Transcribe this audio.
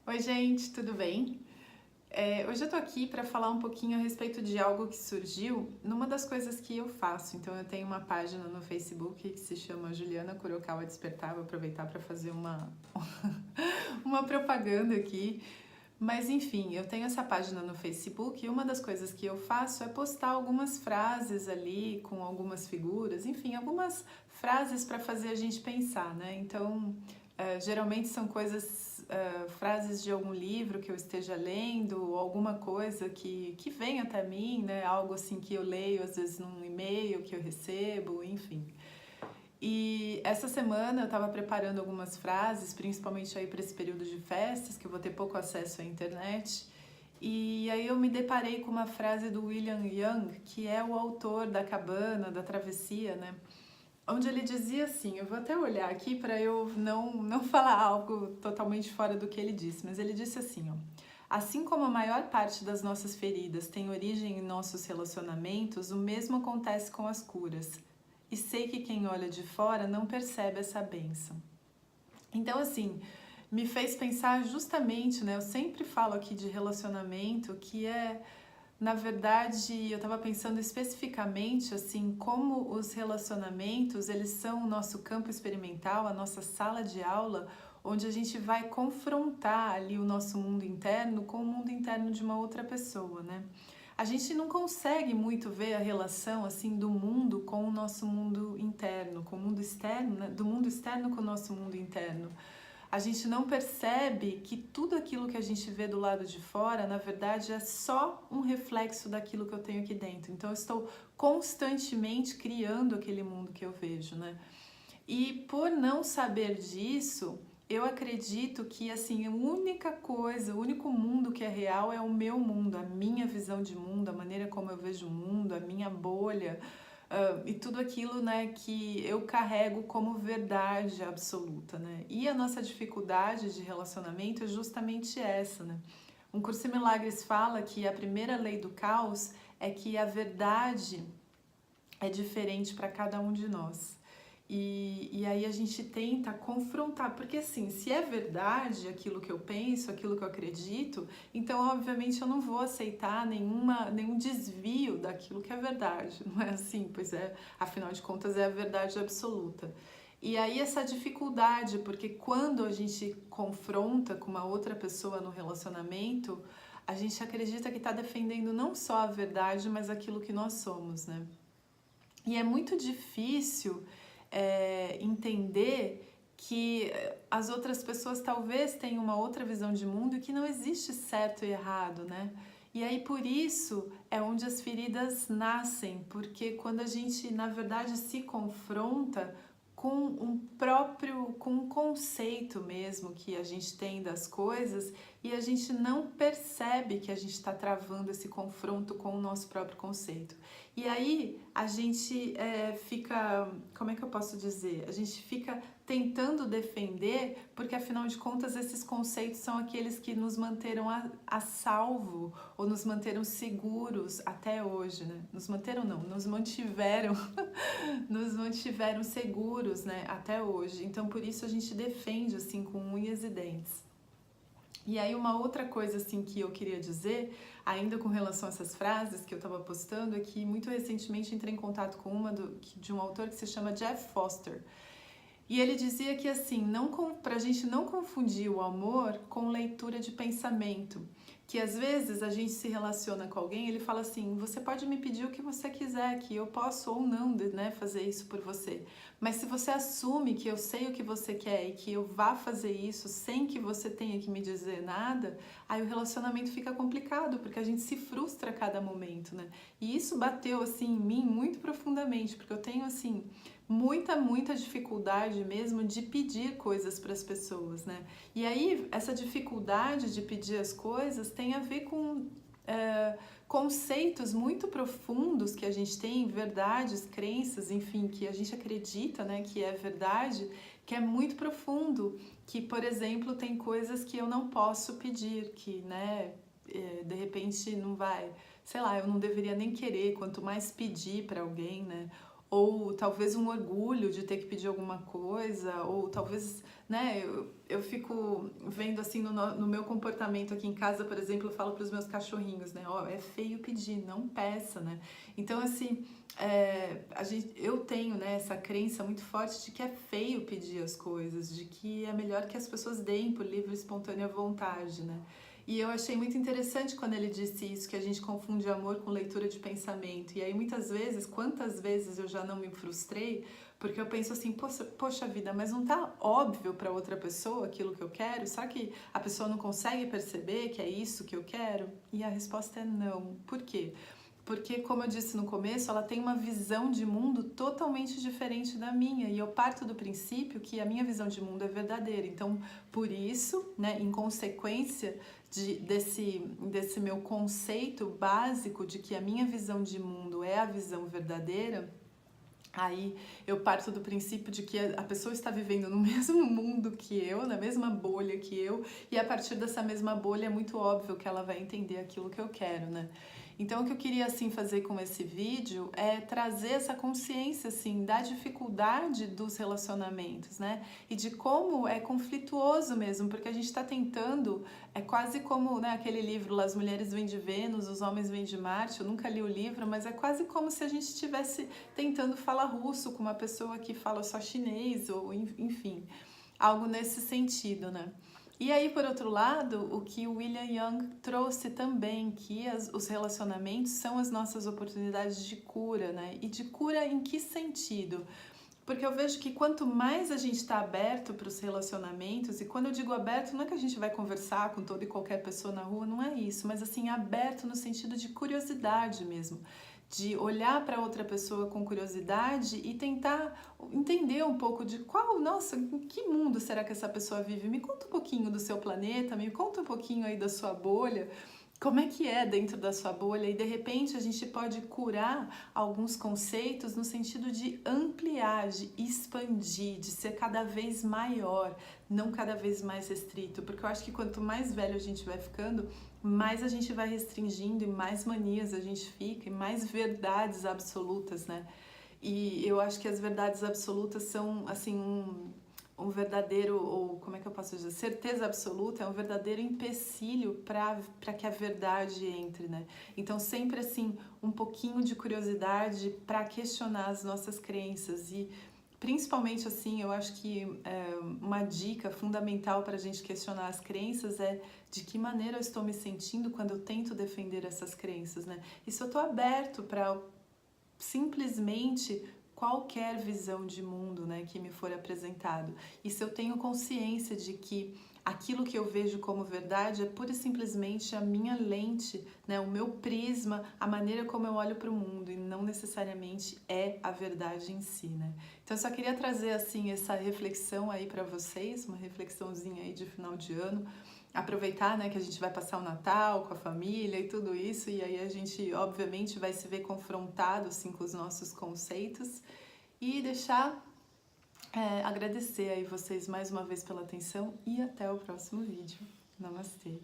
Oi, gente, tudo bem? Hoje eu tô aqui para falar um pouquinho a respeito de algo que surgiu numa das coisas que eu faço. Então, eu tenho uma página no Facebook que se chama Juliana Kurokawa Despertar. Vou aproveitar para fazer uma propaganda aqui. Mas, enfim, eu tenho essa página no Facebook e uma das coisas que eu faço é postar algumas frases ali com algumas figuras, enfim, algumas frases para fazer a gente pensar, né? Então, geralmente são frases de algum livro que eu esteja lendo, ou alguma coisa que vem até mim, né? Algo assim que eu leio, às vezes num e-mail que eu recebo, enfim. E essa semana eu estava preparando algumas frases, principalmente aí para esse período de festas, que eu vou ter pouco acesso à internet. E aí eu me deparei com uma frase do William Young, que é o autor da Cabana, da Travessia, né? Onde ele dizia assim, eu vou até olhar aqui para eu não falar algo totalmente fora do que ele disse, mas ele disse assim, ó, assim como a maior parte das nossas feridas tem origem em nossos relacionamentos, o mesmo acontece com as curas. E sei que quem olha de fora não percebe essa bênção. Então, assim, me fez pensar justamente, né? Eu sempre falo aqui de relacionamento, que na verdade, eu estava pensando especificamente assim como os relacionamentos, eles são o nosso campo experimental, a nossa sala de aula, onde a gente vai confrontar ali o nosso mundo interno com o mundo interno de uma outra pessoa, né? A gente não consegue muito ver a relação assim do mundo com o nosso mundo interno, com o mundo externo, né? Do mundo externo com o nosso mundo interno. A gente não percebe que tudo aquilo que a gente vê do lado de fora, na verdade, é só um reflexo daquilo que eu tenho aqui dentro. Então, eu estou constantemente criando aquele mundo que eu vejo, né? E por não saber disso, eu acredito que assim, a única coisa, o único mundo que é real é o meu mundo, a minha visão de mundo, a maneira como eu vejo o mundo, a minha bolha, e tudo aquilo, né, que eu carrego como verdade absoluta, né? E a nossa dificuldade de relacionamento é justamente essa, né? Um Curso em Milagres fala que a primeira lei do caos é que a verdade é diferente para cada um de nós. E aí a gente tenta confrontar, porque assim, se é verdade aquilo que eu penso, aquilo que eu acredito, então obviamente eu não vou aceitar nenhum desvio daquilo que é verdade, não é assim? Pois é, afinal de contas é a verdade absoluta. E aí essa dificuldade, porque quando a gente confronta com uma outra pessoa no relacionamento, a gente acredita que está defendendo não só a verdade, mas aquilo que nós somos, né? E é muito difícil entender que as outras pessoas talvez tenham uma outra visão de mundo e que não existe certo e errado, né? E aí por isso é onde as feridas nascem, porque quando a gente na verdade se confronta com um conceito mesmo que a gente tem das coisas e a gente não percebe que a gente está travando esse confronto com o nosso próprio conceito. E aí a gente fica, como é que eu posso dizer? A gente fica tentando defender, porque afinal de contas esses conceitos são aqueles que nos manteram a salvo ou nos manteram seguros até hoje, né? Nos manteram não, nos mantiveram, nos mantiveram seguros, né? Até hoje. Então por isso a gente defende assim com unhas e dentes. E aí uma outra coisa assim que eu queria dizer, ainda com relação a essas frases que eu estava postando, é que muito recentemente entrei em contato com de um autor que se chama Jeff Foster. E ele dizia que assim, pra gente não confundir o amor com leitura de pensamento, que às vezes a gente se relaciona com alguém, ele fala assim, você pode me pedir o que você quiser, que eu posso ou não, né, fazer isso por você. Mas se você assume que eu sei o que você quer e que eu vá fazer isso sem que você tenha que me dizer nada, aí o relacionamento fica complicado, porque a gente se frustra a cada momento, né? E isso bateu assim em mim muito profundamente, porque eu tenho assim muita dificuldade mesmo de pedir coisas para as pessoas, né? E aí essa dificuldade de pedir as coisas tem a ver com conceitos muito profundos que a gente tem, verdades, crenças, enfim, que a gente acredita, né, que é verdade, que é muito profundo, que, por exemplo, tem coisas que eu não posso pedir, que, né, de repente não vai, sei lá, eu não deveria nem querer, quanto mais pedir para alguém, né? ou talvez um orgulho de ter que pedir alguma coisa, ou talvez, né, eu fico vendo assim no meu comportamento aqui em casa, por exemplo, eu falo para os meus cachorrinhos, né, ó, é feio pedir, não peça, né? Então, assim, eu tenho, né, essa crença muito forte de que é feio pedir as coisas, de que é melhor que as pessoas deem por livre e espontânea vontade, né? E eu achei muito interessante quando ele disse isso, que a gente confunde amor com leitura de pensamento. E aí muitas vezes, quantas vezes eu já não me frustrei, porque eu penso assim, poxa vida, mas não tá óbvio para outra pessoa aquilo que eu quero? Será que a pessoa não consegue perceber que é isso que eu quero? E a resposta é não. Por quê? Porque, como eu disse no começo, ela tem uma visão de mundo totalmente diferente da minha. E eu parto do princípio que a minha visão de mundo é verdadeira. Então, por isso, né, em consequência desse meu conceito básico de que a minha visão de mundo é a visão verdadeira, aí eu parto do princípio de que a pessoa está vivendo no mesmo mundo que eu, na mesma bolha que eu, e a partir dessa mesma bolha é muito óbvio que ela vai entender aquilo que eu quero, né? Então o que eu queria assim fazer com esse vídeo é trazer essa consciência assim da dificuldade dos relacionamentos, né? E de como é conflituoso mesmo, porque a gente está tentando, é quase como, né, aquele livro lá, As Mulheres Vêm de Vênus, Os Homens Vêm de Marte. Eu nunca li o livro, mas é quase como se a gente estivesse tentando falar russo com uma pessoa que fala só chinês, ou enfim, algo nesse sentido, né? E aí, por outro lado, o que o William Young trouxe também, que os relacionamentos são as nossas oportunidades de cura, né? E de cura em que sentido? Porque eu vejo que quanto mais a gente está aberto para os relacionamentos, e quando eu digo aberto, não é que a gente vai conversar com toda e qualquer pessoa na rua, não é isso, mas assim, aberto no sentido de curiosidade mesmo, de olhar para outra pessoa com curiosidade e tentar entender um pouco de nossa, em que mundo será que essa pessoa vive? Me conta um pouquinho do seu planeta, me conta um pouquinho aí da sua bolha. Como é que é dentro da sua bolha? E de repente a gente pode curar alguns conceitos no sentido de ampliar, de expandir, de ser cada vez maior, não cada vez mais restrito. Porque eu acho que quanto mais velho a gente vai ficando, mais a gente vai restringindo e mais manias a gente fica e mais verdades absolutas, né? E eu acho que as verdades absolutas são, assim, um verdadeiro, ou como é que eu posso dizer, certeza absoluta é um verdadeiro empecilho para que a verdade entre, né? Então sempre assim, um pouquinho de curiosidade para questionar as nossas crenças e principalmente assim, eu acho que uma dica fundamental para a gente questionar as crenças é de que maneira eu estou me sentindo quando eu tento defender essas crenças, né? E se eu estou aberto para simplesmente qualquer visão de mundo, né, que me for apresentado. E se eu tenho consciência de que aquilo que eu vejo como verdade é pura e simplesmente a minha lente, né, o meu prisma, a maneira como eu olho para o mundo e não necessariamente é a verdade em si, né? Então eu só queria trazer assim essa reflexão aí para vocês, uma reflexãozinha aí de final de ano. Aproveitar, né, que a gente vai passar o Natal com a família e tudo isso, e aí a gente, obviamente, vai se ver confrontado, assim, com os nossos conceitos e agradecer aí vocês mais uma vez pela atenção e até o próximo vídeo. Namastê!